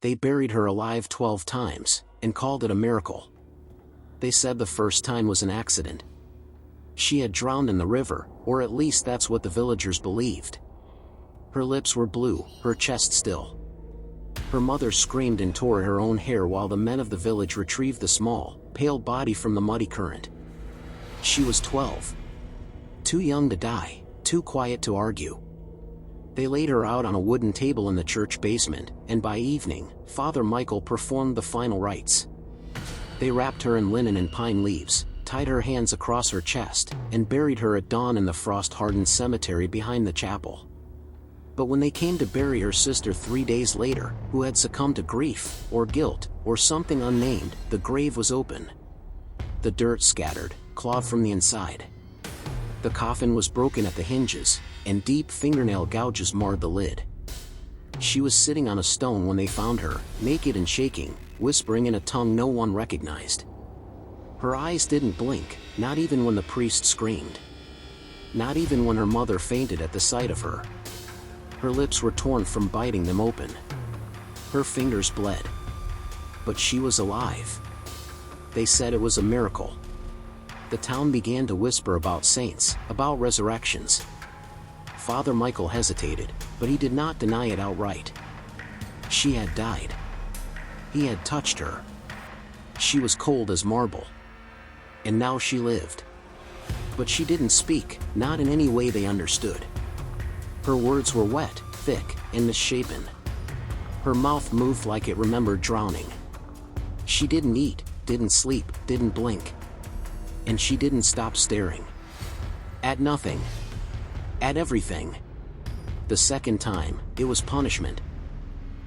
They buried her alive 12 times, and called it a miracle. They said the first time was an accident. She had drowned in the river, or at least that's what the villagers believed. Her lips were blue, her chest still. Her mother screamed and tore her own hair while the men of the village retrieved the small, pale body from the muddy current. She was 12. Too young to die, too quiet to argue. They laid her out on a wooden table in the church basement, and by evening, Father Michael performed the final rites. They wrapped her in linen and pine leaves, tied her hands across her chest, and buried her at dawn in the frost-hardened cemetery behind the chapel. But when they came to bury her sister 3 days later, who had succumbed to grief, or guilt, or something unnamed, the grave was open. The dirt scattered, clawed from the inside. The coffin was broken at the hinges, and deep fingernail gouges marred the lid. She was sitting on a stone when they found her, naked and shaking, whispering in a tongue no one recognized. Her eyes didn't blink, not even when the priest screamed. Not even when her mother fainted at the sight of her. Her lips were torn from biting them open. Her fingers bled. But she was alive. They said it was a miracle. The town began to whisper about saints, about resurrections. Father Michael hesitated, but he did not deny it outright. She had died. He had touched her. She was cold as marble. And now she lived. But she didn't speak, not in any way they understood. Her words were wet, thick, and misshapen. Her mouth moved like it remembered drowning. She didn't eat, didn't sleep, didn't blink. And she didn't stop staring. At nothing. At everything. The second time, it was punishment.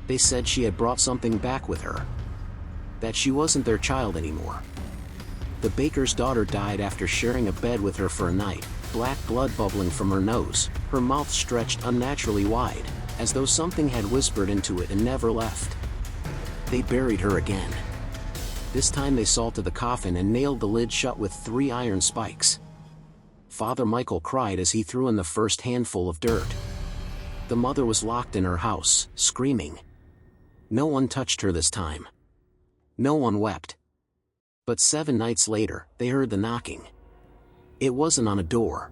They said she had brought something back with her. That she wasn't their child anymore. The baker's daughter died after sharing a bed with her for a night, black blood bubbling from her nose, her mouth stretched unnaturally wide, as though something had whispered into it and never left. They buried her again. This time they salted the coffin and nailed the lid shut with 3 iron spikes. Father Michael cried as he threw in the first handful of dirt. The mother was locked in her house, screaming. No one touched her this time. No one wept. But 7 nights later, they heard the knocking. It wasn't on a door.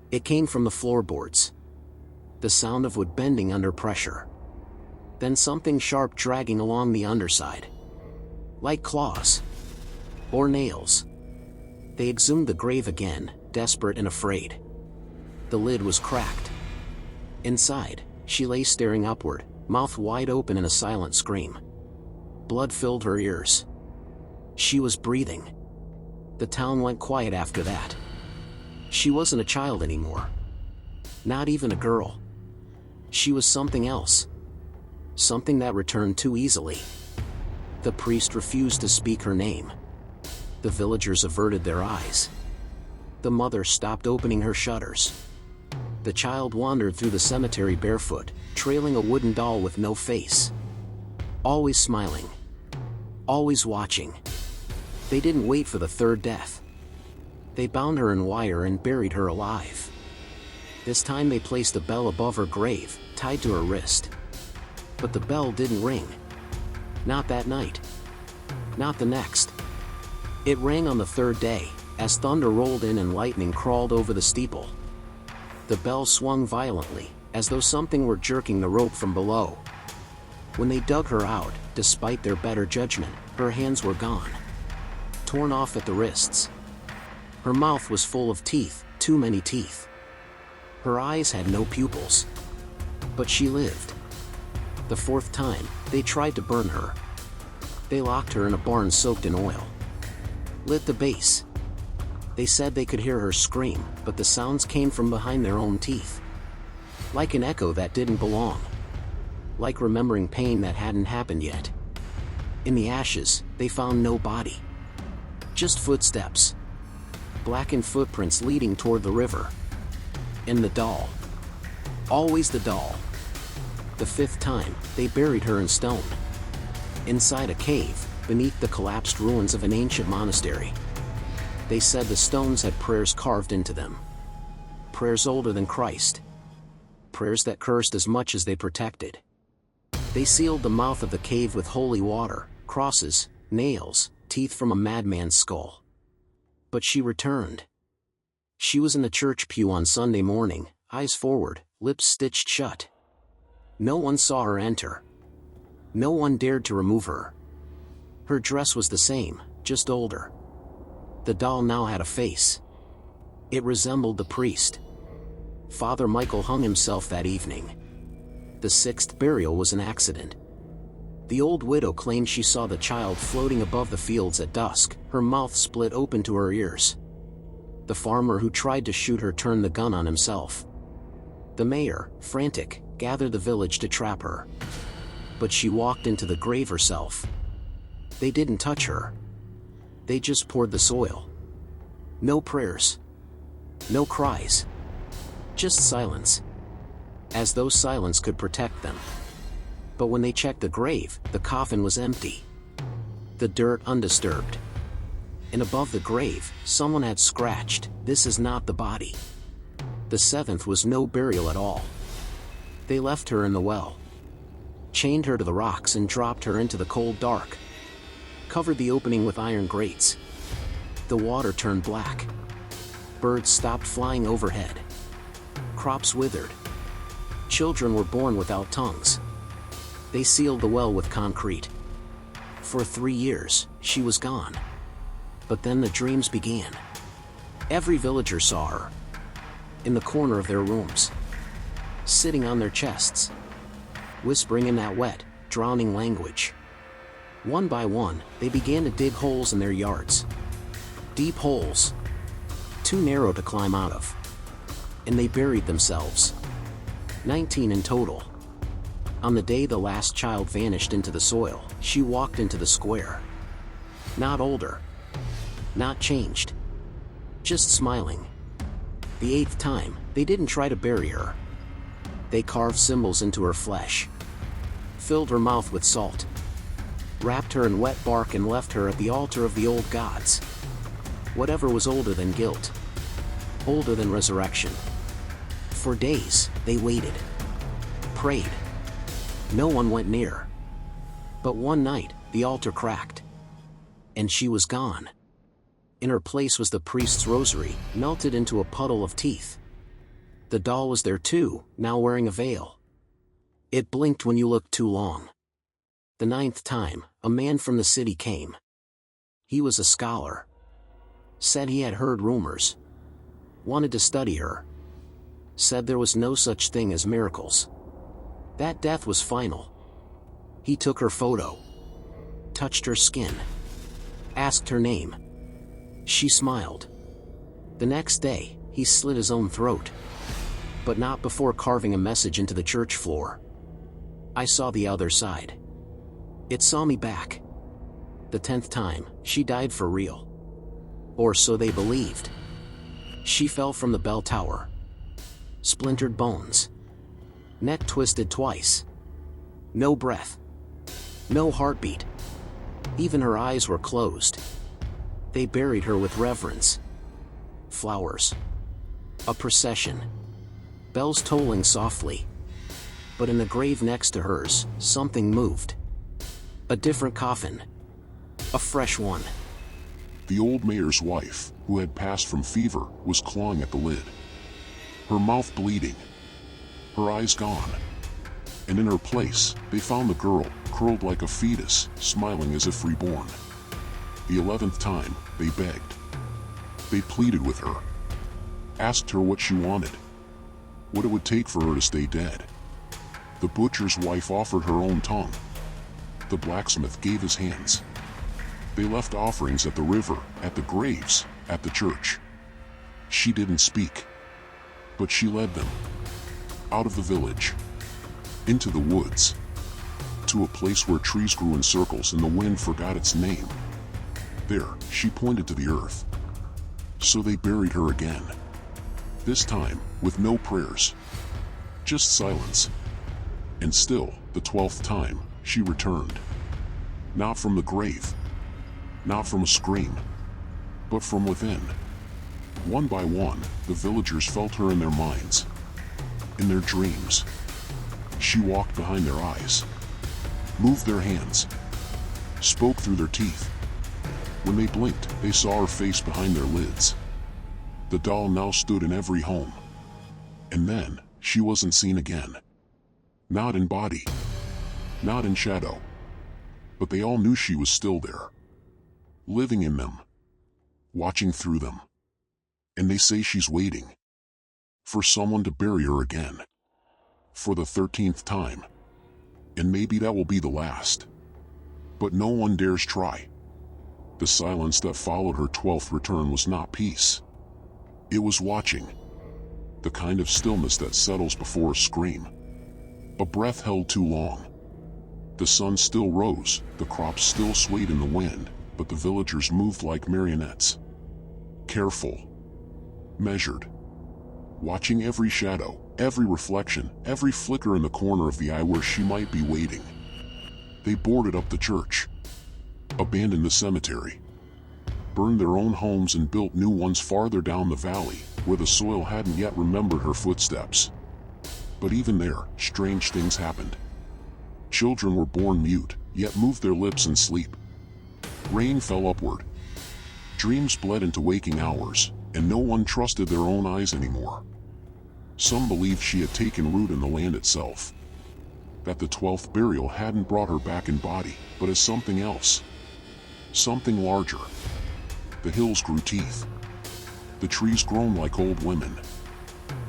It came from the floorboards. The sound of wood bending under pressure. Then something sharp dragging along the underside. Like claws. Or nails. They exhumed the grave again, desperate and afraid. The lid was cracked. Inside, she lay staring upward, mouth wide open in a silent scream. Blood filled her ears. She was breathing. The town went quiet after that. She wasn't a child anymore. Not even a girl. She was something else. Something that returned too easily. The priest refused to speak her name. The villagers averted their eyes. The mother stopped opening her shutters. The child wandered through the cemetery barefoot, trailing a wooden doll with no face. Always smiling. Always watching. They didn't wait for the third death. They bound her in wire and buried her alive. This time they placed a bell above her grave, tied to her wrist. But the bell didn't ring. Not that night. Not the next. It rang on the third day, as thunder rolled in and lightning crawled over the steeple. The bell swung violently, as though something were jerking the rope from below. When they dug her out, despite their better judgment, her hands were gone. Torn off at the wrists. Her mouth was full of teeth, too many teeth. Her eyes had no pupils. But she lived. The 4th time, they tried to burn her. They locked her in a barn soaked in oil. Lit the base. They said they could hear her scream, but the sounds came from behind their own teeth. Like an echo that didn't belong. Like remembering pain that hadn't happened yet. In the ashes, they found no body. Just footsteps. Blackened footprints leading toward the river. And the doll. Always the doll. The 5th time, they buried her in stone. Inside a cave, beneath the collapsed ruins of an ancient monastery. They said the stones had prayers carved into them. Prayers older than Christ. Prayers that cursed as much as they protected. They sealed the mouth of the cave with holy water, crosses, nails, teeth from a madman's skull. But she returned. She was in the church pew on Sunday morning, eyes forward, lips stitched shut. No one saw her enter. No one dared to remove her. Her dress was the same, just older. The doll now had a face. It resembled the priest. Father Michael hung himself that evening. The sixth burial was an accident. The old widow claimed she saw the child floating above the fields at dusk, her mouth split open to her ears. The farmer who tried to shoot her turned the gun on himself. The mayor, frantic, gathered the village to trap her. But she walked into the grave herself. They didn't touch her. They just poured the soil. No prayers. No cries. Just silence. As though silence could protect them. But when they checked the grave, the coffin was empty. The dirt undisturbed. And above the grave, someone had scratched, "This is not the body." The seventh was no burial at all. They left her in the well. Chained her to the rocks and dropped her into the cold dark. Covered the opening with iron grates. The water turned black. Birds stopped flying overhead. Crops withered. Children were born without tongues. They sealed the well with concrete. For 3 years, she was gone. But then the dreams began. Every villager saw her. In the corner of their rooms. Sitting on their chests. Whispering in that wet, drowning language. One by one, they began to dig holes in their yards. Deep holes. Too narrow to climb out of. And they buried themselves. 19 in total. On the day the last child vanished into the soil, she walked into the square. Not older. Not changed. Just smiling. The 8th time, they didn't try to bury her. They carved symbols into her flesh. Filled her mouth with salt. Wrapped her in wet bark and left her at the altar of the old gods. Whatever was older than guilt. Older than resurrection. For days, they waited. Prayed. No one went near. But one night, the altar cracked. And she was gone. In her place was the priest's rosary, melted into a puddle of teeth. The doll was there too, now wearing a veil. It blinked when you looked too long. The 9th time, a man from the city came. He was a scholar. Said he had heard rumors. Wanted to study her. Said there was no such thing as miracles. That death was final. He took her photo. Touched her skin. Asked her name. She smiled. The next day, he slit his own throat. But not before carving a message into the church floor. I saw the other side. It saw me back. The 10th time, she died for real. Or so they believed. She fell from the bell tower. Splintered bones. Neck twisted twice. No breath. No heartbeat. Even her eyes were closed. They buried her with reverence. Flowers. A procession. Bells tolling softly. But in the grave next to hers, something moved. A different coffin. A fresh one. The old mayor's wife, who had passed from fever, was clawing at the lid. Her mouth bleeding. Her eyes gone. And in her place, they found the girl, curled like a fetus, smiling as if reborn. The 11th time, they begged. They pleaded with her. Asked her what she wanted. What it would take for her to stay dead. The butcher's wife offered her own tongue. The blacksmith gave his hands. They left offerings at the river, at the graves, at the church. She didn't speak. But she led them. Out of the village. Into the woods. To a place where trees grew in circles and the wind forgot its name. There, she pointed to the earth. So they buried her again. This time, with no prayers. Just silence. And still, the 12th time, she returned. Not from the grave. Not from a scream. But from within. One by one, the villagers felt her in their minds. In their dreams. She walked behind their eyes. moved their hands, spoke through their teeth. When they blinked, they saw her face behind their lids. The doll now stood in every home. And then, she wasn't seen again. Not in body, not in shadow. But they all knew she was still there. Living in them. Watching through them. And they say she's waiting. For someone to bury her again. For the 13th time. And maybe that will be the last. But no one dares try. The silence that followed her 12th return was not peace. It was watching. The kind of stillness that settles before a scream. A breath held too long. The sun still rose, the crops still swayed in the wind, but the villagers moved like marionettes. Careful. Measured. Watching every shadow, every reflection, every flicker in the corner of the eye where she might be waiting. They boarded up the church. Abandoned the cemetery. Burned their own homes and built new ones farther down the valley, where the soil hadn't yet remembered her footsteps. But even there, strange things happened. Children were born mute, yet moved their lips in sleep. Rain fell upward. Dreams bled into waking hours, and no one trusted their own eyes anymore. Some believed she had taken root in the land itself. That the 12th burial hadn't brought her back in body, but as something else. Something larger. The hills grew teeth. The trees groaned like old women.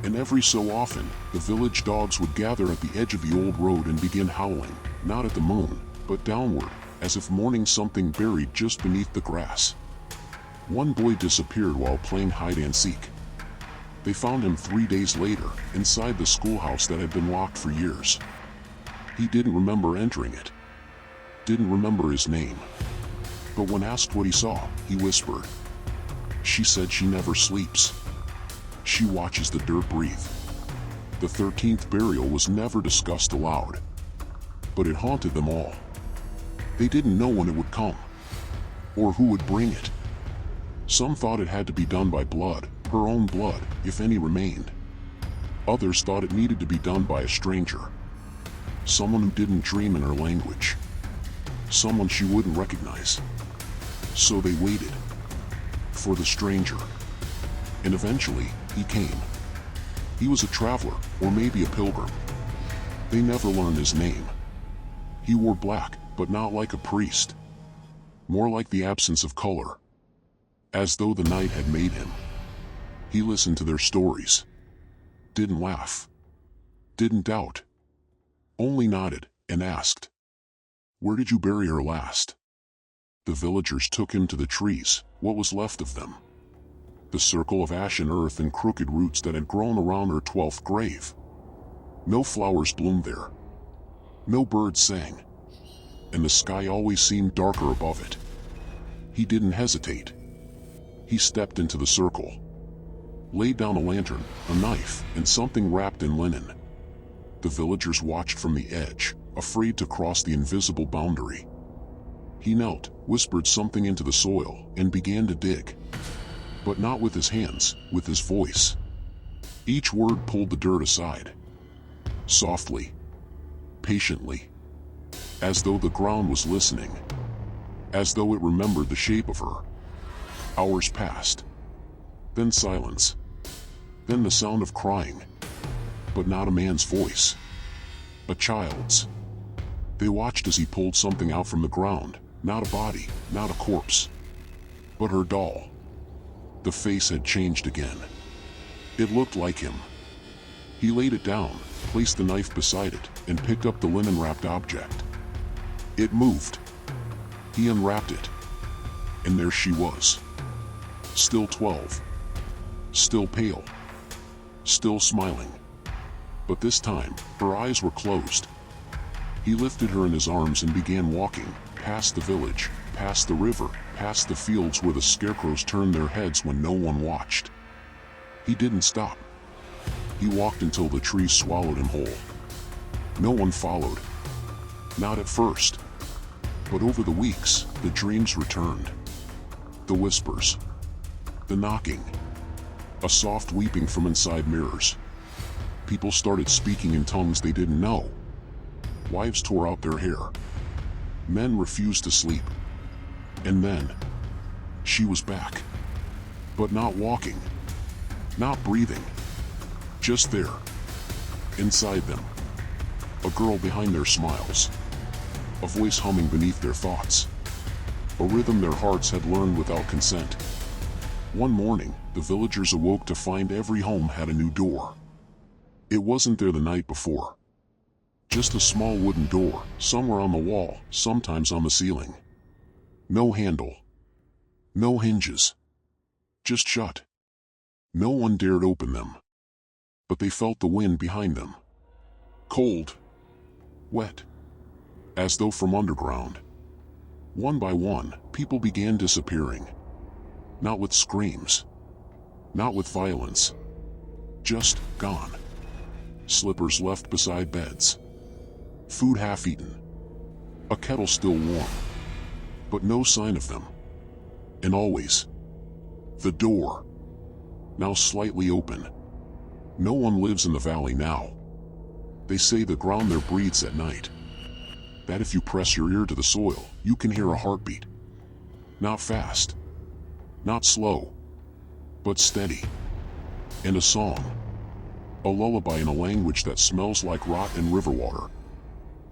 And every so often, the village dogs would gather at the edge of the old road and begin howling, not at the moon, but downward, as if mourning something buried just beneath the grass. One boy disappeared while playing hide-and-seek. They found him 3 days later, inside the schoolhouse that had been locked for years. He didn't remember entering it. Didn't remember his name. But when asked what he saw, he whispered. She said she never sleeps. She watches the dirt breathe. The 13th burial was never discussed aloud. But it haunted them all. They didn't know when it would come. Or who would bring it. Some thought it had to be done by blood, her own blood, if any remained. Others thought it needed to be done by a stranger. Someone who didn't dream in her language. Someone she wouldn't recognize. So they waited. For the stranger. And eventually, he came. He was a traveler, or maybe a pilgrim. They never learned his name. He wore black, but not like a priest. More like the absence of color. As though the night had made him. He listened to their stories. Didn't laugh. Didn't doubt. Only nodded, and asked, "Where did you bury her last?" The villagers took him to the trees, what was left of them. The circle of ashen earth and crooked roots that had grown around her 12th grave. No flowers bloomed there. No birds sang. And the sky always seemed darker above it. He didn't hesitate. He stepped into the circle. Laid down a lantern, a knife, and something wrapped in linen. The villagers watched from the edge, afraid to cross the invisible boundary. He knelt, whispered something into the soil, and began to dig. But not with his hands, with his voice. Each word pulled the dirt aside. Softly. Patiently. As though the ground was listening. As though it remembered the shape of her. Hours passed. Then silence. Then the sound of crying. But not a man's voice. A child's. They watched as he pulled something out from the ground, not a body, not a corpse. But her doll. The face had changed again. It looked like him. He laid it down, placed the knife beside it, and picked up the linen-wrapped object. It moved. He unwrapped it. And there she was. Still 12. Still pale. Still smiling. But this time, her eyes were closed. He lifted her in his arms and began walking, past the village, past the river, past the fields where the scarecrows turned their heads when no one watched. He didn't stop. He walked until the trees swallowed him whole. No one followed. Not at first. But over the weeks, the dreams returned. The whispers. The knocking. A soft weeping from inside mirrors. People started speaking in tongues they didn't know. Wives tore out their hair. Men refused to sleep. And then, she was back. But not walking. Not breathing. Just there. Inside them. A girl behind their smiles. A voice humming beneath their thoughts. A rhythm their hearts had learned without consent. One morning, the villagers awoke to find every home had a new door. It wasn't there the night before. Just a small wooden door, somewhere on the wall, sometimes on the ceiling. No handle. No hinges. Just shut. No one dared open them. But they felt the wind behind them. Cold. Wet. As though from underground. One by one, people began disappearing. Not with screams. Not with violence. Just gone. Slippers left beside beds. Food half-eaten. A kettle still warm. But no sign of them. And always. The door. Now slightly open. No one lives in the valley now. They say the ground there breathes at night. That if you press your ear to the soil, you can hear a heartbeat. Not fast. Not slow. But steady. And a song. A lullaby in a language that smells like rot and river water.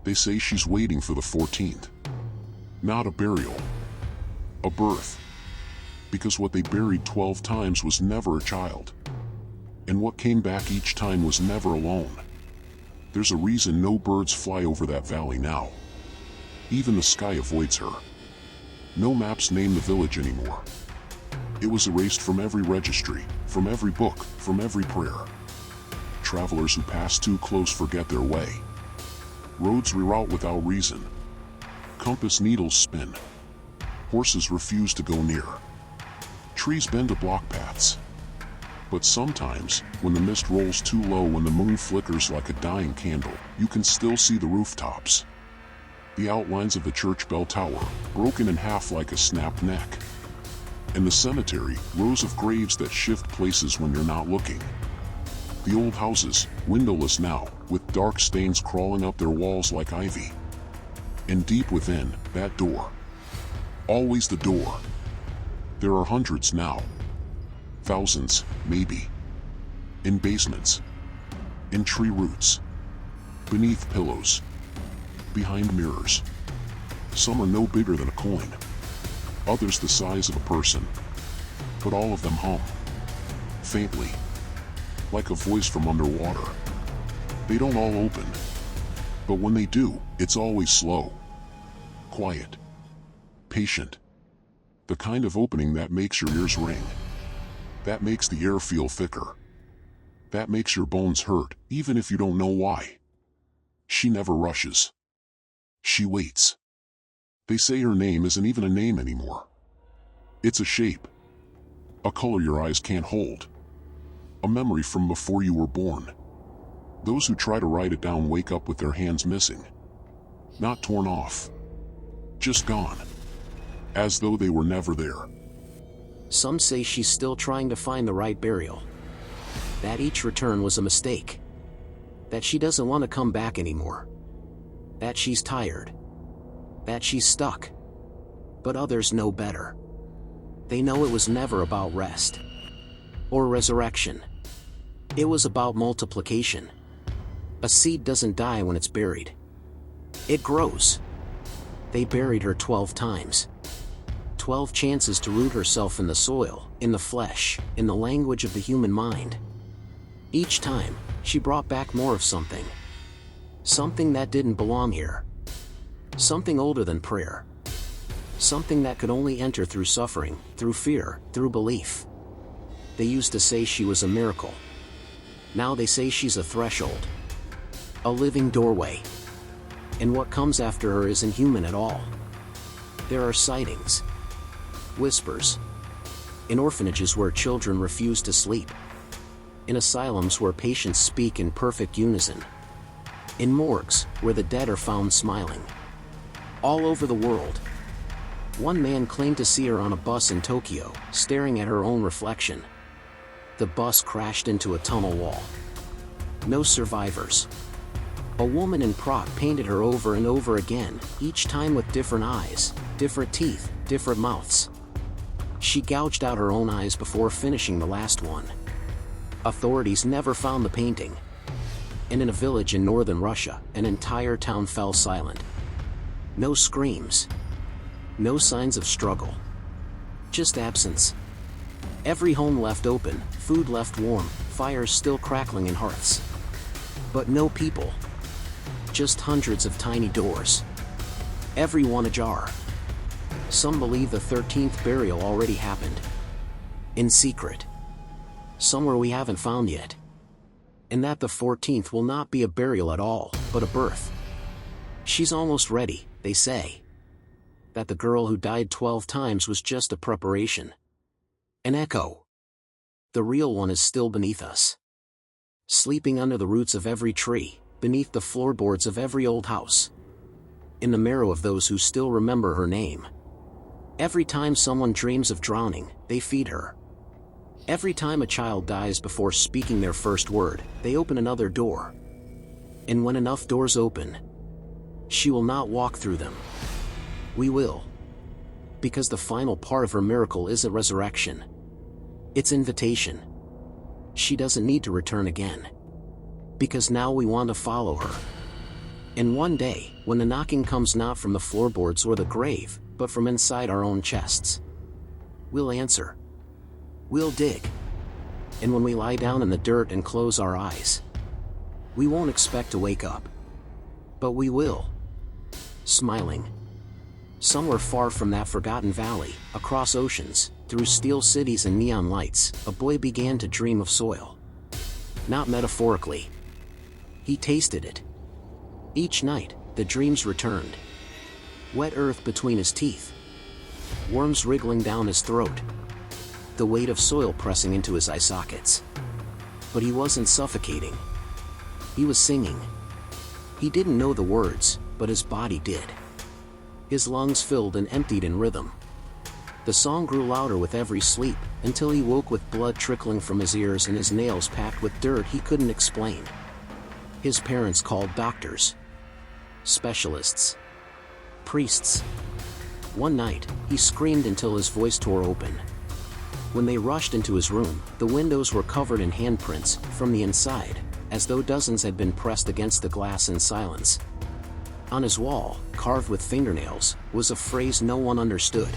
They say she's waiting for the 14th. Not a burial. A birth. Because what they buried 12 times was never a child. And what came back each time was never alone. There's a reason no birds fly over that valley now. Even the sky avoids her. No maps name the village anymore. It was erased from every registry, from every book, from every prayer. Travelers who pass too close forget their way. Roads reroute without reason. Compass needles spin. Horses refuse to go near. Trees bend to block paths. But sometimes, when the mist rolls too low, when the moon flickers like a dying candle, you can still see the rooftops. The outlines of the church bell tower, broken in half like a snapped neck. And the cemetery, rows of graves that shift places when you're not looking. The old houses, windowless now, with dark stains crawling up their walls like ivy. And deep within, that door. Always the door. There are hundreds now. Thousands, maybe. In basements. In tree roots. Beneath pillows. Behind mirrors. Some are no bigger than a coin. Others the size of a person. But all of them hum. Faintly. Like a voice from underwater. They don't all open. But when they do, it's always slow. Quiet. Patient. The kind of opening that makes your ears ring. That makes the air feel thicker. That makes your bones hurt, even if you don't know why. She never rushes. She waits. They say her name isn't even a name anymore. It's a shape. A color your eyes can't hold. A memory from before you were born. Those who try to write it down wake up with their hands missing. Not torn off. Just gone. As though they were never there. Some say she's still trying to find the right burial. That each return was a mistake. That she doesn't want to come back anymore. That she's tired. That she's stuck. But others know better. They know it was never about rest. Or resurrection. It was about multiplication. A seed doesn't die when it's buried. It grows. They buried her 12 times. 12 chances to root herself in the soil, in the flesh, in the language of the human mind. Each time, she brought back more of something. Something that didn't belong here. Something older than prayer. Something that could only enter through suffering, through fear, through belief. They used to say she was a miracle. Now they say she's a threshold. A living doorway. And what comes after her isn't human at all. There are sightings. Whispers. In orphanages where children refuse to sleep. In asylums where patients speak in perfect unison. In morgues, where the dead are found smiling. All over the world. One man claimed to see her on a bus in Tokyo, staring at her own reflection. The bus crashed into a tunnel wall. No survivors. A woman in Prague painted her over and over again, each time with different eyes, different teeth, different mouths. She gouged out her own eyes before finishing the last one. Authorities never found the painting. And in a village in northern Russia, an entire town fell silent. No screams. No signs of struggle. Just absence. Every home left open, food left warm, fires still crackling in hearths. But no people. Just hundreds of tiny doors. Every one ajar. Some believe the 13th burial already happened. In secret. Somewhere we haven't found yet. And that the 14th will not be a burial at all, but a birth. She's almost ready, they say. That the girl who died 12 times was just a preparation. An echo. The real one is still beneath us. Sleeping under the roots of every tree, beneath the floorboards of every old house. In the marrow of those who still remember her name. Every time someone dreams of drowning, they feed her. Every time a child dies before speaking their first word, they open another door. And when enough doors open, she will not walk through them. We will. Because the final part of her miracle isn't resurrection. It's invitation. She doesn't need to return again. Because now we want to follow her. And one day, when the knocking comes not from the floorboards or the grave, but from inside our own chests, we'll answer. We'll dig. And when we lie down in the dirt and close our eyes, we won't expect to wake up. But we will. Smiling. Somewhere far from that forgotten valley, across oceans, through steel cities and neon lights, a boy began to dream of soil. Not metaphorically. He tasted it. Each night, the dreams returned. Wet earth between his teeth. Worms wriggling down his throat. The weight of soil pressing into his eye sockets. But he wasn't suffocating. He was singing. He didn't know the words, but his body did. His lungs filled and emptied in rhythm. The song grew louder with every sleep, until he woke with blood trickling from his ears and his nails packed with dirt he couldn't explain. His parents called doctors. Specialists. Priests. One night, he screamed until his voice tore open. When they rushed into his room, the windows were covered in handprints, from the inside, as though dozens had been pressed against the glass in silence. On his wall, carved with fingernails, was a phrase no one understood.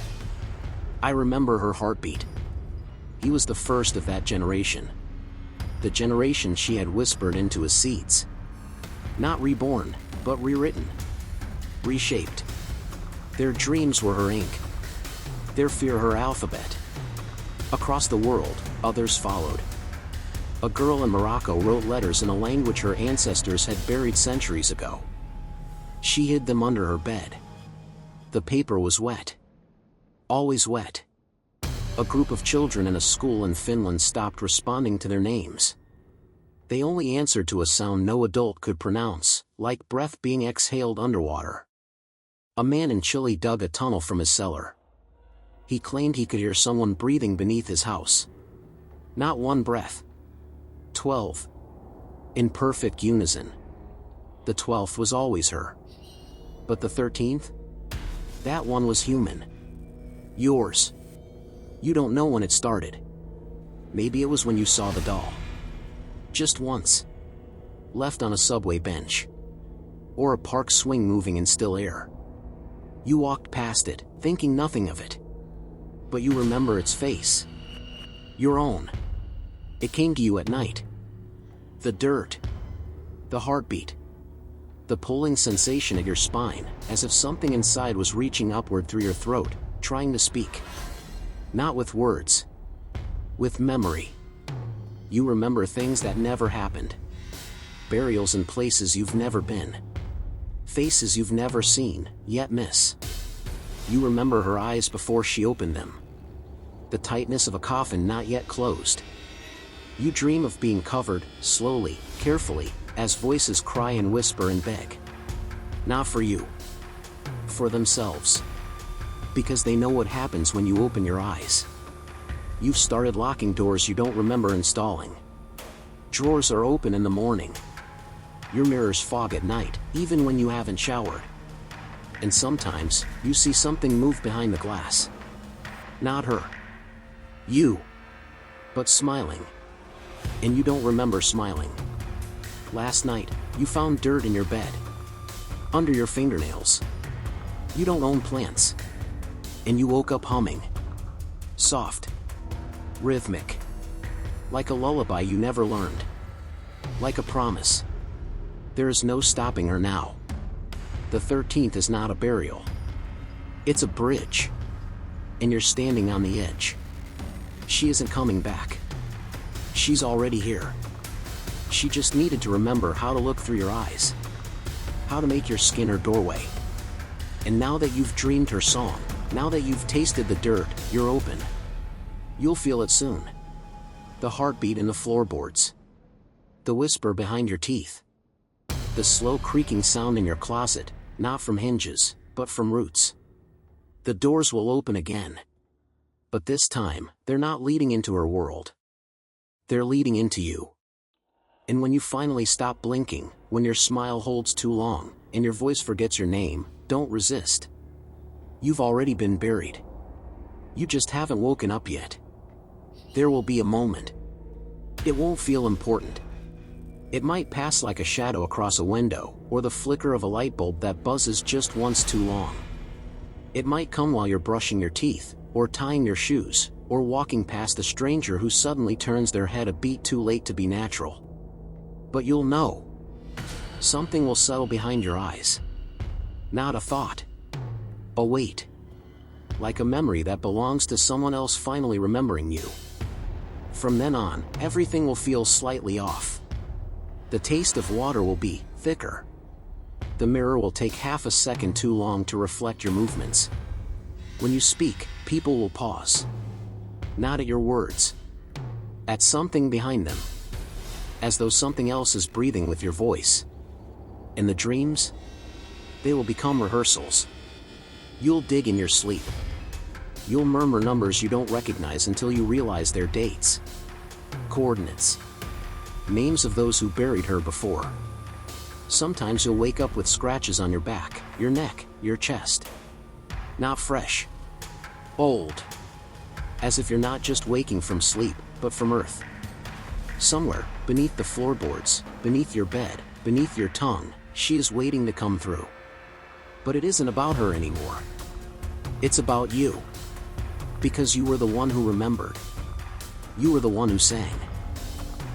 I remember her heartbeat. He was the first of that generation. The generation she had whispered into his seeds. Not reborn, but rewritten. Reshaped. Their dreams were her ink. Their fear her alphabet. Across the world, others followed. A girl in Morocco wrote letters in a language her ancestors had buried centuries ago. She hid them under her bed. The paper was wet. Always wet. A group of children in a school in Finland stopped responding to their names. They only answered to a sound no adult could pronounce, like breath being exhaled underwater. A man in Chile dug a tunnel from his cellar. He claimed he could hear someone breathing beneath his house. Not one breath. 12. In perfect unison. The 12th was always her. But the 13th? That one was human. Yours. You don't know when it started. Maybe it was when you saw the doll. Just once. Left on a subway bench. Or a park swing moving in still air. You walked past it, thinking nothing of it. But you remember its face. Your own. It came to you at night. The dirt. The heartbeat. The pulling sensation at your spine, as if something inside was reaching upward through your throat, trying to speak. Not with words. With memory. You remember things that never happened. Burials in places you've never been. Faces you've never seen, yet miss. You remember her eyes before she opened them. The tightness of a coffin not yet closed. You dream of being covered, slowly, carefully, as voices cry and whisper and beg. Not for you. For themselves. Because they know what happens when you open your eyes. You've started locking doors you don't remember installing. Drawers are open in the morning. Your mirrors fog at night, even when you haven't showered. And sometimes, you see something move behind the glass. Not her. You. But smiling. And you don't remember smiling. Last night, you found dirt in your bed. Under your fingernails. You don't own plants. And you woke up humming. Soft. Rhythmic. Like a lullaby you never learned. Like a promise. There is no stopping her now. The 13th is not a burial. It's a bridge. And you're standing on the edge. She isn't coming back. She's already here. She just needed to remember how to look through your eyes. How to make your skin her doorway. And now that you've dreamed her song, now that you've tasted the dirt, you're open. You'll feel it soon. The heartbeat in the floorboards. The whisper behind your teeth. The slow creaking sound in your closet, not from hinges, but from roots. The doors will open again. But this time, they're not leading into her world. They're leading into you. And when you finally stop blinking, when your smile holds too long, and your voice forgets your name, don't resist. You've already been buried. You just haven't woken up yet. There will be a moment. It won't feel important. It might pass like a shadow across a window, or the flicker of a light bulb that buzzes just once too long. It might come while you're brushing your teeth, or tying your shoes, or walking past a stranger who suddenly turns their head a beat too late to be natural. But you'll know. Something will settle behind your eyes. Not a thought. A weight. Like a memory that belongs to someone else finally remembering you. From then on, everything will feel slightly off. The taste of water will be thicker. The mirror will take half a second too long to reflect your movements. When you speak, people will pause. Not at your words. At something behind them. As though something else is breathing with your voice. And the dreams? They will become rehearsals. You'll dig in your sleep. You'll murmur numbers you don't recognize until you realize their dates. Coordinates. Names of those who buried her before. Sometimes you'll wake up with scratches on your back, your neck, your chest. Not fresh. Old. As if you're not just waking from sleep, but from earth. Somewhere, beneath the floorboards, beneath your bed, beneath your tongue, she is waiting to come through. But it isn't about her anymore. It's about you. Because you were the one who remembered. You were the one who sang.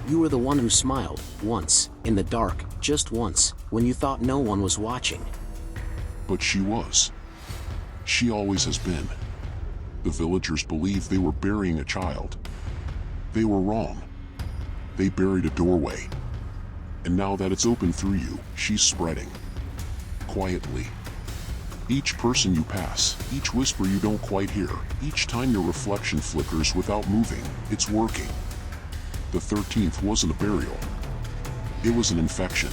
You were the one who smiled, once, in the dark, just once, when you thought no one was watching. But she was. She always has been. The villagers believed they were burying a child. They were wrong. They buried a doorway. And now that it's open through you, she's spreading. Quietly. Each person you pass, each whisper you don't quite hear, each time your reflection flickers without moving, it's working. The 13th wasn't a burial. It was an infection.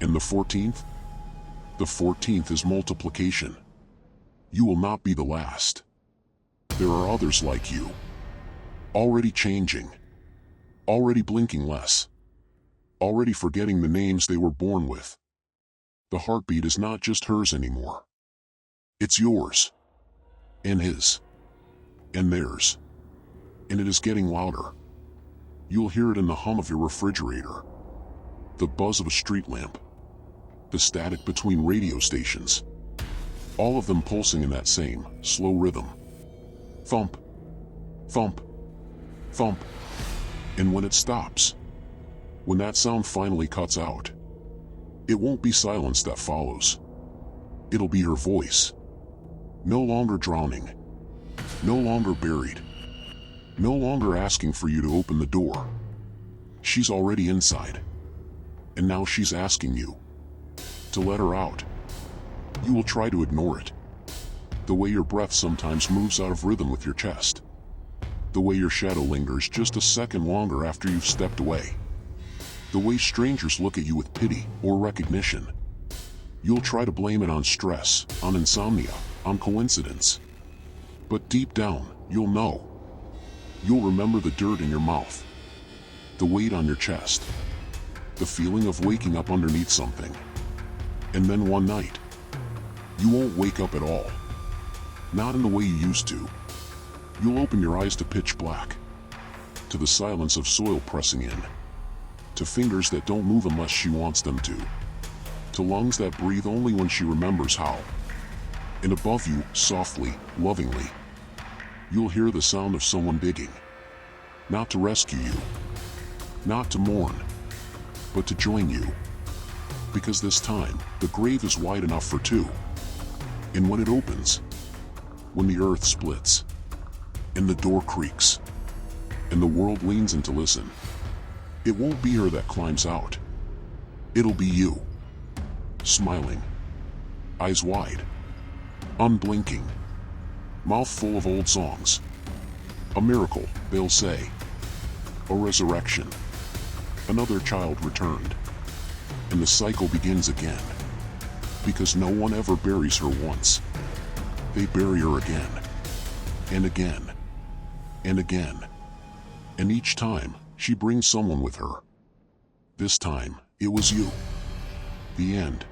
And the 14th? The 14th is multiplication. You will not be the last. There are others like you. Already changing. Already blinking less. Already forgetting the names they were born with. The heartbeat is not just hers anymore. It's yours. And his. And theirs. And it is getting louder. You'll hear it in the hum of your refrigerator. The buzz of a street lamp. The static between radio stations. All of them pulsing in that same, slow rhythm. Thump. Thump. Thump. And when it stops, when that sound finally cuts out, it won't be silence that follows. It'll be her voice. No longer drowning. No longer buried. No longer asking for you to open the door. She's already inside. And now she's asking you to let her out. You will try to ignore it. The way your breath sometimes moves out of rhythm with your chest. The way your shadow lingers just a second longer after you've stepped away. The way strangers look at you with pity or recognition. You'll try to blame it on stress, on insomnia, on coincidence. But deep down, you'll know. You'll remember the dirt in your mouth. The weight on your chest. the feeling of waking up underneath something. And then one night, you won't wake up at all. Not in the way you used to. You'll open your eyes to pitch black, to the silence of soil pressing in, to fingers that don't move unless she wants them to lungs that breathe only when she remembers how. And above you, softly, lovingly, you'll hear the sound of someone digging. Not to rescue you, not to mourn, but to join you. Because this time, the grave is wide enough for two. And when it opens, when the earth splits, and the door creaks, and the world leans in to listen, it won't be her that climbs out. It'll be you. Smiling, eyes wide, unblinking, mouth full of old songs. A miracle, they'll say. A resurrection. Another child returned. And the cycle begins again. Because no one ever buries her once. They bury her again. And again. And again. And each time, she brings someone with her. This time, it was you. The end.